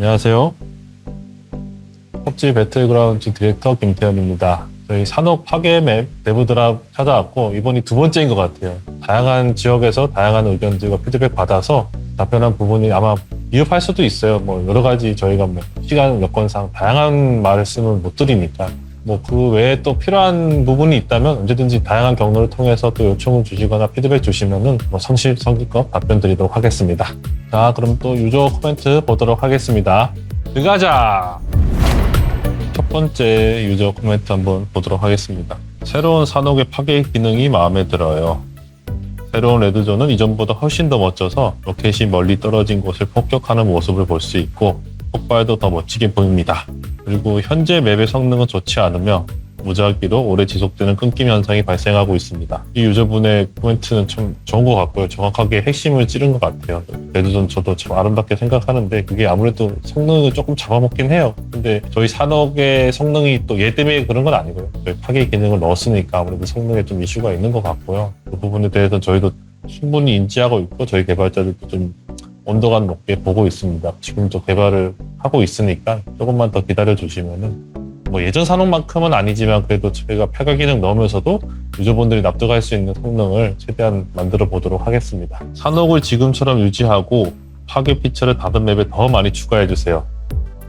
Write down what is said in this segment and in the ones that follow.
안녕하세요. 펍지 배틀그라운드 디렉터 김태현입니다. 저희 산업 파괴 맵 내부 드랍 찾아왔고 이번이 두 번째인 것 같아요. 다양한 지역에서 다양한 의견들과 피드백 받아서 답변한 부분이 아마 미흡할 수도 있어요. 뭐 여러 가지 저희가 뭐 시간 여건상 다양한 말씀을 못 드리니까 뭐 그 외에 또 필요한 부분이 있다면 언제든지 다양한 경로를 통해서 또 요청을 주시거나 피드백 주시면은 뭐 성실성의껏 답변 드리도록 하겠습니다. 자, 그럼 또 유저 코멘트 보도록 하겠습니다. 들어가자! 첫 번째 유저 코멘트 한번 보도록 하겠습니다. 새로운 산옥의 파괴 기능이 마음에 들어요. 새로운 레드존은 이전보다 훨씬 더 멋져서 로켓이 멀리 떨어진 곳을 폭격하는 모습을 볼 수 있고 폭발도 더 멋지게 보입니다. 그리고 현재 맵의 성능은 좋지 않으며 무작위로 오래 지속되는 끊김 현상이 발생하고 있습니다. 이 유저분의 코멘트는 참 좋은 것 같고요. 정확하게 핵심을 찌른 것 같아요. 레드존 저도 참 아름답게 생각하는데 그게 아무래도 성능을 조금 잡아먹긴 해요. 근데 저희 산업의 성능이 또 얘 때문에 그런 건 아니고요. 저희 파괴 기능을 넣었으니까 아무래도 성능에 좀 이슈가 있는 것 같고요. 그 부분에 대해서 저희도 충분히 인지하고 있고 저희 개발자들도 좀 온도감 높게 보고 있습니다. 지금도 개발을 하고 있으니까 조금만 더 기다려 주시면은 뭐 예전 산업만큼은 아니지만 그래도 저희가 파괴 기능 넣으면서도 유저분들이 납득할 수 있는 성능을 최대한 만들어 보도록 하겠습니다. 산옥을 지금처럼 유지하고 파괴 피처를 다른 맵에 더 많이 추가해 주세요.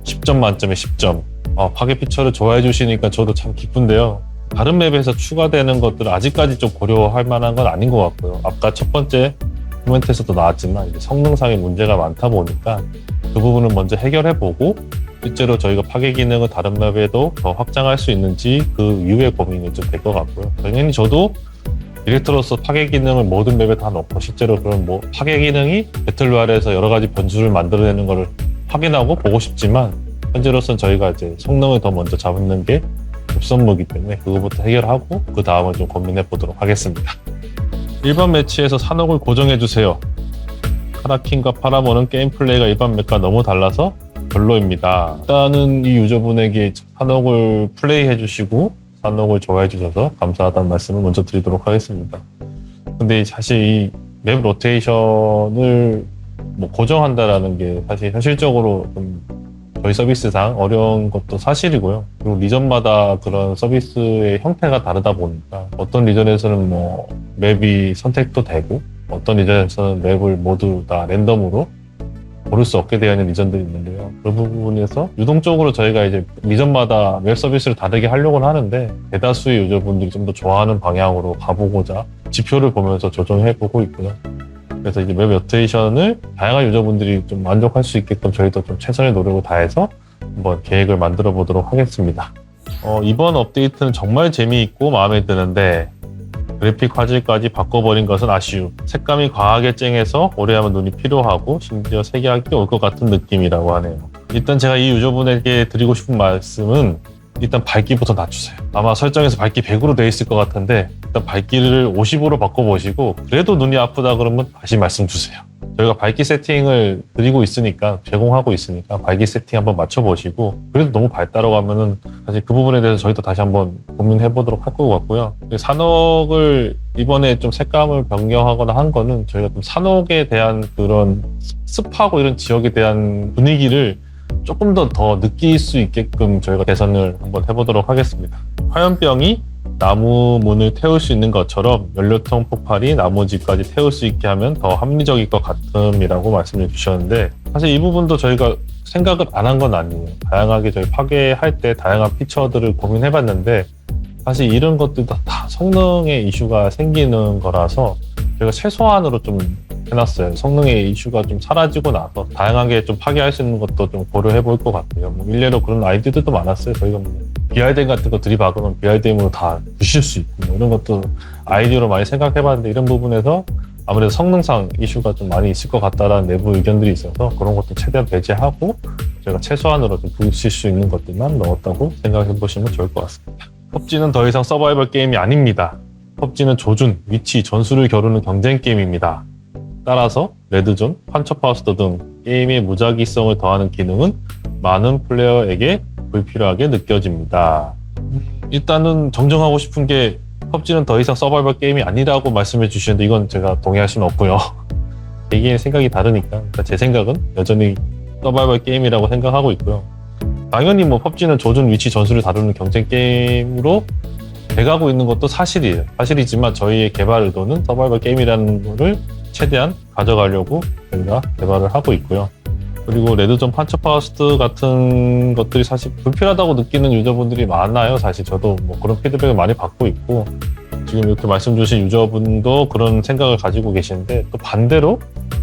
10점 만점에 10점. 파괴 피처를 좋아해 주시니까 저도 참 기쁜데요. 다른 맵에서 추가되는 것들은 아직까지 좀 고려할 만한 건 아닌 것 같고요. 아까 첫 번째 코멘트에서도 나왔지만 이제 성능상의 문제가 많다 보니까 그 부분을 먼저 해결해보고 실제로 저희가 파괴 기능을 다른 맵에도 더 확장할 수 있는지 그 이후에 고민이 좀 될 것 같고요. 당연히 저도 디렉터로서 파괴 기능을 모든 맵에 다 넣고 실제로 그런 뭐 파괴 기능이 배틀로얄에서 여러 가지 변수를 만들어내는 것을 확인하고 보고 싶지만 현재로서는 저희가 이제 성능을 더 먼저 잡는 게 급선무기 때문에 그거부터 해결하고 그 다음을 좀 고민해 보도록 하겠습니다. 일반 매치에서 산옥을 고정해주세요. 카라킨과 파라몬은 게임 플레이가 일반 맵과 너무 달라서 별로입니다. 일단은 이 유저분에게 산옥을 플레이해주시고 산옥을 좋아해주셔서 감사하다는 말씀을 먼저 드리도록 하겠습니다. 근데 사실 이 맵 로테이션을 뭐 고정한다라는 게 사실 현실적으로 좀 저희 서비스상 어려운 것도 사실이고요. 그리고 리전마다 그런 서비스의 형태가 다르다 보니까 어떤 리전에서는 뭐 맵이 선택도 되고 어떤 리전에서는 맵을 모두 다 랜덤으로 고를 수 없게 되어 있는 리전들이 있는데요. 그 부분에서 유동적으로 저희가 이제 리전마다 웹 서비스를 다르게 하려고는 하는데 대다수의 유저분들이 좀 더 좋아하는 방향으로 가보고자 지표를 보면서 조정해보고 있고요. 그래서 이제 웹 로테이션을 다양한 유저분들이 좀 만족할 수 있게끔 저희도 좀 최선의 노력을 다해서 한번 계획을 만들어 보도록 하겠습니다. 이번 업데이트는 정말 재미있고 마음에 드는데 그래픽 화질까지 바꿔버린 것은 아쉬움. 색감이 과하게 쨍해서 오래 하면 눈이 피로하고 심지어 색약이 올 것 같은 느낌이라고 하네요. 일단 제가 이 유저분에게 드리고 싶은 말씀은 일단 밝기부터 낮추세요. 아마 설정에서 밝기 100으로 돼 있을 것 같은데 일단 밝기를 50으로 바꿔보시고 그래도 눈이 아프다 그러면 다시 말씀 주세요. 저희가 밝기 세팅을 드리고 있으니까 제공하고 있으니까 밝기 세팅 한번 맞춰보시고 그래도 너무 밝다라고 하면은 사실 그 부분에 대해서 저희도 다시 한번 고민해 보도록 할 것 같고요. 산옥을 이번에 좀 색감을 변경하거나 한 거는 저희가 좀 산옥에 대한 그런 습하고 이런 지역에 대한 분위기를 조금 더 느낄 수 있게끔 저희가 개선을 한번 해보도록 하겠습니다. 화염병이 나무 문을 태울 수 있는 것처럼 연료통 폭발이 나머지까지 태울 수 있게 하면 더 합리적일 것 같음이라고 말씀해 주셨는데 사실 이 부분도 저희가 생각을 안 한 건 아니에요. 다양하게 저희 파괴할 때 다양한 피처들을 고민해봤는데 사실 이런 것들도 다 성능의 이슈가 생기는 거라서 저희가 최소한으로 좀 해놨어요. 성능의 이슈가 좀 사라지고 나서 다양하게 좀 파괴할 수 있는 것도 좀 고려해 볼 것 같고요. 뭐 일례로 그런 아이디어들도 많았어요. 저희가 뭐 BRDM 같은 거 들이박으면 BRDM으로 다 부실 수 있고 뭐 이런 것도 아이디어로 많이 생각해봤는데 이런 부분에서 아무래도 성능상 이슈가 좀 많이 있을 것 같다라는 내부 의견들이 있어서 그런 것도 최대한 배제하고 저희가 최소한으로 좀 부실 수 있는 것들만 넣었다고 생각해 보시면 좋을 것 같습니다. 펍지는 더 이상 서바이벌 게임이 아닙니다. 펍지는 조준, 위치, 전술을 겨루는 경쟁 게임입니다. 따라서 레드존, 판처파우스터 등 게임의 무작위성을 더하는 기능은 많은 플레이어에게 불필요하게 느껴집니다. 일단은 정정하고 싶은 게 펍지는 더 이상 서바이벌 게임이 아니라고 말씀해 주시는데 이건 제가 동의할 수는 없고요. 개개인의 생각이 다르니까 제 생각은 여전히 서바이벌 게임이라고 생각하고 있고요. 당연히 뭐 PUBG는 조준 위치 전술을 다루는 경쟁 게임으로 돼가고 있는 것도 사실이에요. 사실이지만 저희의 개발 의도는 서바이벌 게임이라는 거를 최대한 가져가려고 저희가 개발을 하고 있고요. 그리고 레드존 판처파스트 같은 것들이 사실 불필요하다고 느끼는 유저분들이 많아요. 사실 저도 뭐 그런 피드백을 많이 받고 있고, 지금 이렇게 말씀 주신 유저분도 그런 생각을 가지고 계시는데, 또 반대로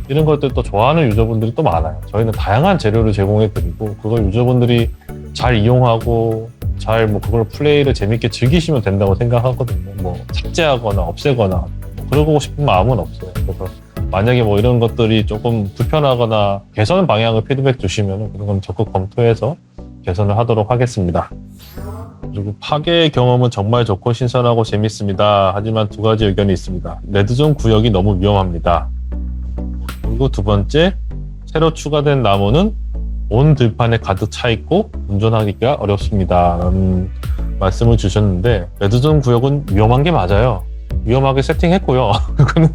이런 것들 또 좋아하는 유저분들이 또 많아요. 저희는 다양한 재료를 제공해 드리고, 그걸 유저분들이 잘 이용하고 잘 뭐 그걸 플레이를 재밌게 즐기시면 된다고 생각하거든요. 뭐 삭제하거나 없애거나 뭐 그러고 싶은 마음은 없어요. 그래서 만약에 뭐 이런 것들이 조금 불편하거나 개선 방향을 피드백 주시면 그런 건 적극 검토해서 개선을 하도록 하겠습니다. 그리고 파괴 경험은 정말 좋고 신선하고 재밌습니다. 하지만 두 가지 의견이 있습니다. 레드존 구역이 너무 위험합니다. 그리고 두 번째, 새로 추가된 나무는 온 들판에 가득 차 있고 운전하기가 어렵습니다. 라는 말씀을 주셨는데, 레드존 구역은 위험한 게 맞아요. 위험하게 세팅했고요. 그거는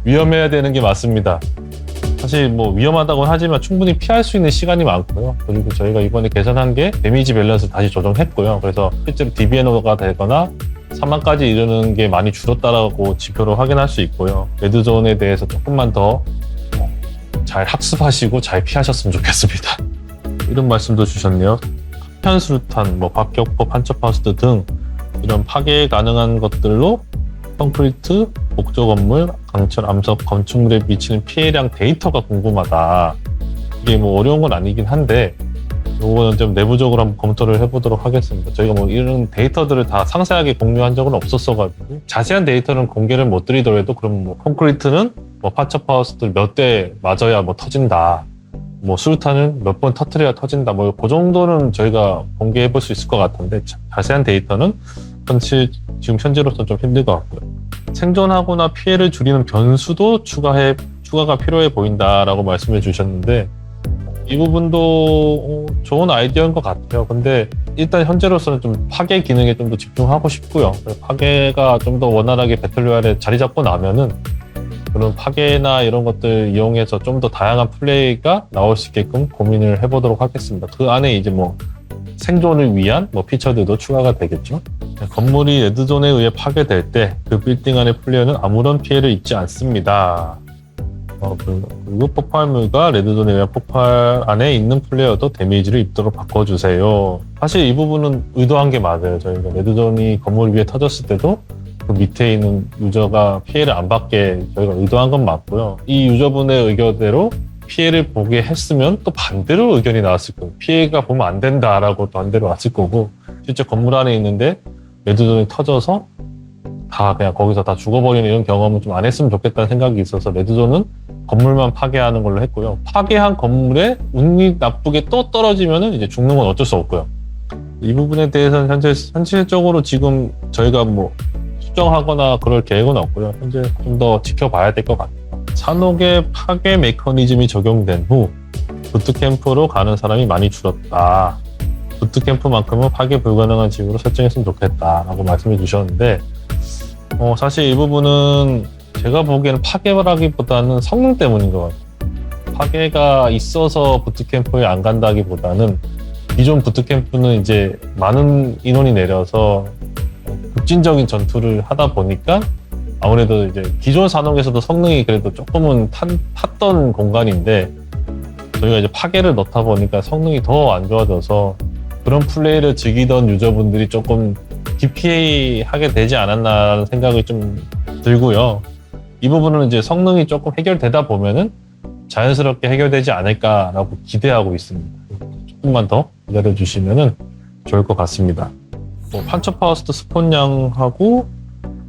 위험해야 되는 게 맞습니다. 사실 뭐 위험하다고는 하지만 충분히 피할 수 있는 시간이 많고요. 그리고 저희가 이번에 개선한 게 데미지 밸런스 다시 조정했고요. 그래서 실제로 DBNO가 되거나 사망까지 이르는 게 많이 줄었다라고 지표로 확인할 수 있고요. 레드존에 대해서 조금만 더 잘 학습하시고 잘 피하셨으면 좋겠습니다. 이런 말씀도 주셨네요. 파편수류탄, 뭐 박격포, 판처파스트 등 이런 파괴 가능한 것들로 콘크리트, 목조 건물, 강철, 암석, 건축물에 미치는 피해량 데이터가 궁금하다. 이게 뭐 어려운 건 아니긴 한데 이거는 좀 내부적으로 한번 검토를 해보도록 하겠습니다. 저희가 뭐 이런 데이터들을 다 상세하게 공유한 적은 없었어가지고 자세한 데이터는 공개를 못 드리더라도, 그럼 뭐 콘크리트는 뭐 판처파스트 몇 대 맞아야 뭐 터진다, 뭐 수류탄은 몇 번 터트려야 터진다, 뭐 그 정도는 저희가 공개해 볼 수 있을 것 같은데 자세한 데이터는 지금 현재로서는 좀 힘들 것 같고요. 생존하거나 피해를 줄이는 변수도 추가가 필요해 보인다라고 말씀해 주셨는데, 이 부분도 좋은 아이디어인 것 같아요. 근데 일단 현재로서는 좀 파괴 기능에 좀 더 집중하고 싶고요. 파괴가 좀 더 원활하게 배틀로얄에 자리 잡고 나면은 그런 파괴나 이런 것들 이용해서 좀 더 다양한 플레이가 나올 수 있게끔 고민을 해보도록 하겠습니다. 그 안에 이제 뭐 생존을 위한 뭐 피처들도 추가가 되겠죠. 건물이 레드존에 의해 파괴될 때 그 빌딩 안의 플레이어는 아무런 피해를 입지 않습니다. 그리고 폭발물과 레드존에 의한 폭발 안에 있는 플레이어도 데미지를 입도록 바꿔주세요. 사실 이 부분은 의도한 게 맞아요. 저희가 레드존이 건물 위에 터졌을 때도 그 밑에 있는 유저가 피해를 안 받게 저희가 의도한 건 맞고요. 이 유저분의 의견대로 피해를 보게 했으면 또 반대로 의견이 나왔을 거예요. 피해가 보면 안 된다라고 또 반대로 왔을 거고, 실제 건물 안에 있는데 레드존이 터져서 다 그냥 거기서 다 죽어버리는 이런 경험은 좀 안 했으면 좋겠다는 생각이 있어서 레드존은 건물만 파괴하는 걸로 했고요. 파괴한 건물에 운이 나쁘게 또 떨어지면은 이제 죽는 건 어쩔 수 없고요. 이 부분에 대해서는 현실적으로 지금 저희가 뭐 수정하거나 그럴 계획은 없고요. 현재 좀 더 지켜봐야 될 것 같아요. 산옥의 파괴 메커니즘이 적용된 후 부트캠프로 가는 사람이 많이 줄었다. 부트캠프만큼은 파괴 불가능한 지역으로 설정했으면 좋겠다라고 말씀해 주셨는데, 사실 이 부분은 제가 보기에는 파괴라기보다는 성능 때문인 것 같아요. 파괴가 있어서 부트캠프에 안 간다기보다는 기존 부트캠프는 이제 많은 인원이 내려서 급진적인 전투를 하다 보니까 아무래도 이제 기존 산옥에서도 성능이 그래도 조금은 탔던 공간인데, 저희가 이제 파괴를 넣다 보니까 성능이 더 안 좋아져서 그런 플레이를 즐기던 유저분들이 조금 DPA-하게 되지 않았나라는 생각이 좀 들고요. 이 부분은 이제 성능이 조금 해결되다 보면은 자연스럽게 해결되지 않을까라고 기대하고 있습니다. 조금만 더 기다려주시면은 좋을 것 같습니다. 뭐 판처파스트 스폰량하고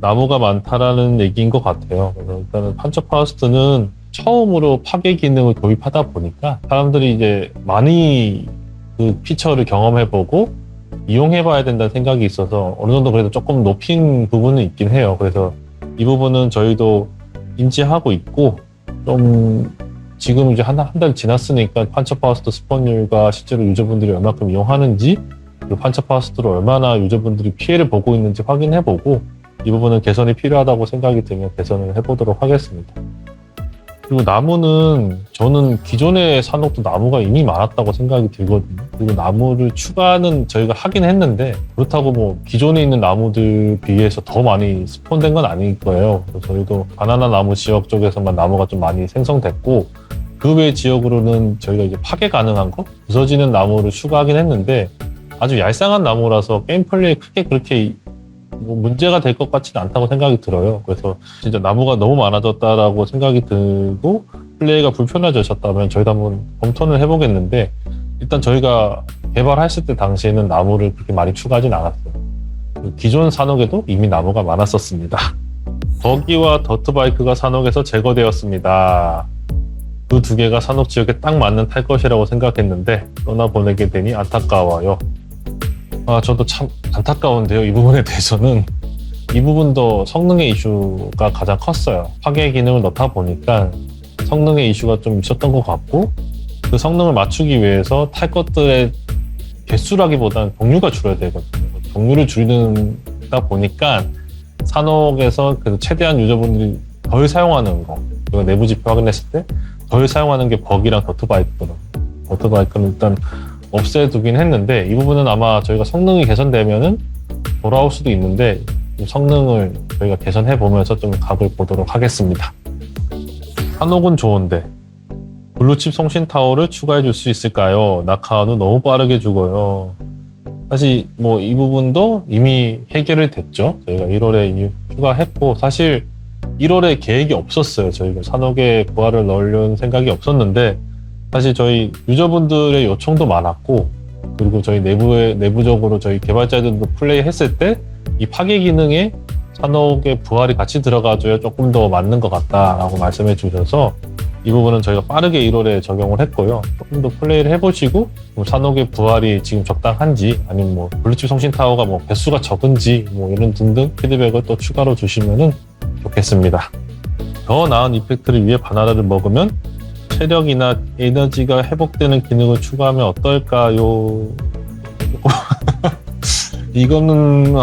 나무가 많다라는 얘기인 것 같아요. 그래서 일단은 판처파스트는 처음으로 파괴 기능을 도입하다 보니까 사람들이 이제 많이 그 피처를 경험해보고 이용해봐야 된다는 생각이 있어서 어느 정도 그래도 조금 높인 부분은 있긴 해요. 그래서 이 부분은 저희도 인지하고 있고, 좀 지금 이제 한 달 지났으니까 판처파스트 스폰율과 실제로 유저분들이 얼마큼 이용하는지, 그 판처파스트로 얼마나 유저분들이 피해를 보고 있는지 확인해보고, 이 부분은 개선이 필요하다고 생각이 들면 개선을 해보도록 하겠습니다. 그리고 나무는 저는 기존의 산옥도 나무가 이미 많았다고 생각이 들거든요. 그리고 나무를 추가는 저희가 하긴 했는데 그렇다고 뭐 기존에 있는 나무들 비해서 더 많이 스폰된 건 아닐 거예요. 그래서 저희도 바나나 나무 지역 쪽에서만 나무가 좀 많이 생성됐고 그 외 지역으로는 저희가 이제 파괴 가능한 거 부서지는 나무를 추가하긴 했는데 아주 얄쌍한 나무라서 게임 플레이에 크게 그렇게 뭐 문제가 될 것 같지는 않다고 생각이 들어요. 그래서 진짜 나무가 너무 많아졌다라고 생각이 들고 플레이가 불편해졌다면 저희도 한번 검토는 해보겠는데 일단 저희가 개발했을 때 당시에는 나무를 그렇게 많이 추가하진 않았어요. 기존 산옥에도 이미 나무가 많았었습니다. 버기와 더트바이크가 산옥에서 제거되었습니다. 그 두 개가 산옥 지역에 딱 맞는 탈 것이라고 생각했는데 떠나보내게 되니 안타까워요. 저도 참 안타까운데요. 이 부분에 대해서는 이 부분도 성능의 이슈가 가장 컸어요. 파괴 기능을 넣다 보니까 성능의 이슈가 좀 있었던 것 같고 그 성능을 맞추기 위해서 탈 것들의 개수라기보다는 종류가 줄어야 되거든요. 종류를 줄이다 보니까 산옥에서 그래도 최대한 유저분들이 덜 사용하는 거 그리고 내부 지표 확인했을 때 덜 사용하는 게 버기랑 더트바이크거든요. 더트바이크는 일단 없애두긴 했는데 이 부분은 아마 저희가 성능이 개선되면은 돌아올 수도 있는데 성능을 저희가 개선해 보면서 좀 각을 보도록 하겠습니다. 산옥은 좋은데 블루칩 송신 타워를 추가해 줄 수 있을까요? 나카는 너무 빠르게 죽어요. 사실 뭐 이 부분도 이미 해결이 됐죠. 저희가 1월에 이미 추가했고 사실 1월에 계획이 없었어요. 저희가 산옥에 부하를 넣으려는 생각이 없었는데 사실 저희 유저분들의 요청도 많았고 그리고 저희 내부적으로 저희 개발자들도 플레이했을 때 이 파괴 기능에 산옥의 부활이 같이 들어가줘야 조금 더 맞는 것 같다라고 말씀해 주셔서 이 부분은 저희가 빠르게 1월에 적용을 했고요. 조금 더 플레이를 해보시고 산옥의 부활이 지금 적당한지 아니면 뭐 블루칩 송신 타워가 뭐 배수가 적은지 뭐 이런 등등 피드백을 또 추가로 주시면은 좋겠습니다. 더 나은 이펙트를 위해 바나나를 먹으면 체력이나 에너지가 회복되는 기능을 추가하면 어떨까요? 이거는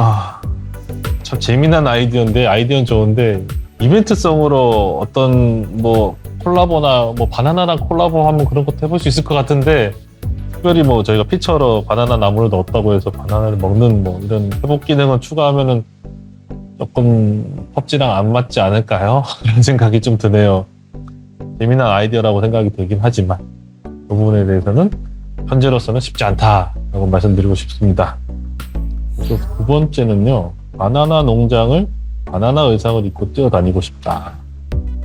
참 재미난 아이디어인데 아이디어는 좋은데 이벤트성으로 어떤 뭐 콜라보나 뭐 바나나랑 콜라보하면 그런 것도 해볼 수 있을 것 같은데 특별히 뭐 저희가 피처로 바나나 나무를 넣었다고 해서 바나나를 먹는 뭐 이런 회복 기능을 추가하면은 조금 펍지랑 안 맞지 않을까요? 그런 생각이 좀 드네요. 재미난 아이디어라고 생각이 들긴 하지만 그 부분에 대해서는 현재로서는 쉽지 않다라고 말씀드리고 싶습니다. 그래서 두 번째는요. 바나나 농장을 바나나 의상을 입고 뛰어다니고 싶다.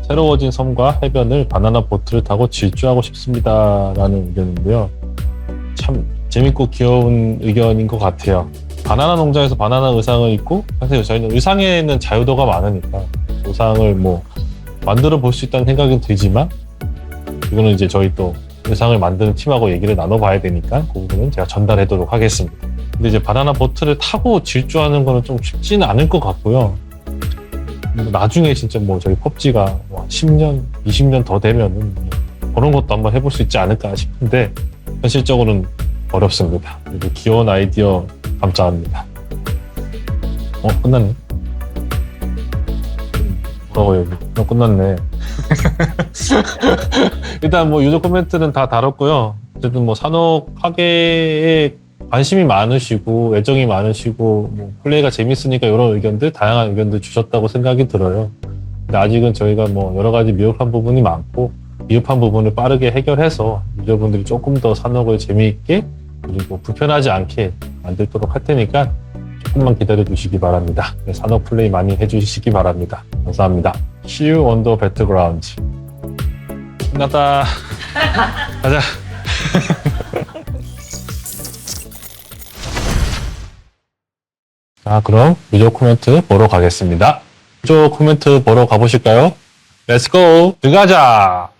새로워진 섬과 해변을 바나나 보트를 타고 질주하고 싶습니다. 라는 의견인데요. 참 재밌고 귀여운 의견인 것 같아요. 바나나 농장에서 바나나 의상을 입고 사실 저희는 의상에는 자유도가 많으니까 의상을 뭐 만들어 볼 수 있다는 생각은 들지만 이거는 이제 저희 또 의상을 만드는 팀하고 얘기를 나눠봐야 되니까 그 부분은 제가 전달하도록 하겠습니다. 근데 이제 바나나 보트를 타고 질주하는 거는 좀 쉽지는 않을 것 같고요. 나중에 진짜 뭐 저희 펍지가 10년, 20년 더 되면은 그런 것도 한번 해볼 수 있지 않을까 싶은데 현실적으로는 어렵습니다. 그리고 귀여운 아이디어 감사합니다. 끝났네. 뭐라고요? 끝났네. 일단 뭐 유저 코멘트는 다 다뤘고요. 어쨌든 뭐 산옥 파괴에 관심이 많으시고 애정이 많으시고 뭐 플레이가 재밌으니까 이런 의견들 다양한 의견들 주셨다고 생각이 들어요. 근데 아직은 저희가 뭐 여러 가지 미흡한 부분이 많고 미흡한 부분을 빠르게 해결해서 유저분들이 조금 더 산옥을 재미있게 그리고 불편하지 않게 만들도록 할 테니까 조금만 기다려 주시기 바랍니다. 네, 산옥 플레이 많이 해주시기 바랍니다. 감사합니다. See you on the battleground. 끝났다. 가자. 자, 그럼 유저 코멘트 보러 가겠습니다. 유저 코멘트 보러 가보실까요? 렛츠고! 들어가자!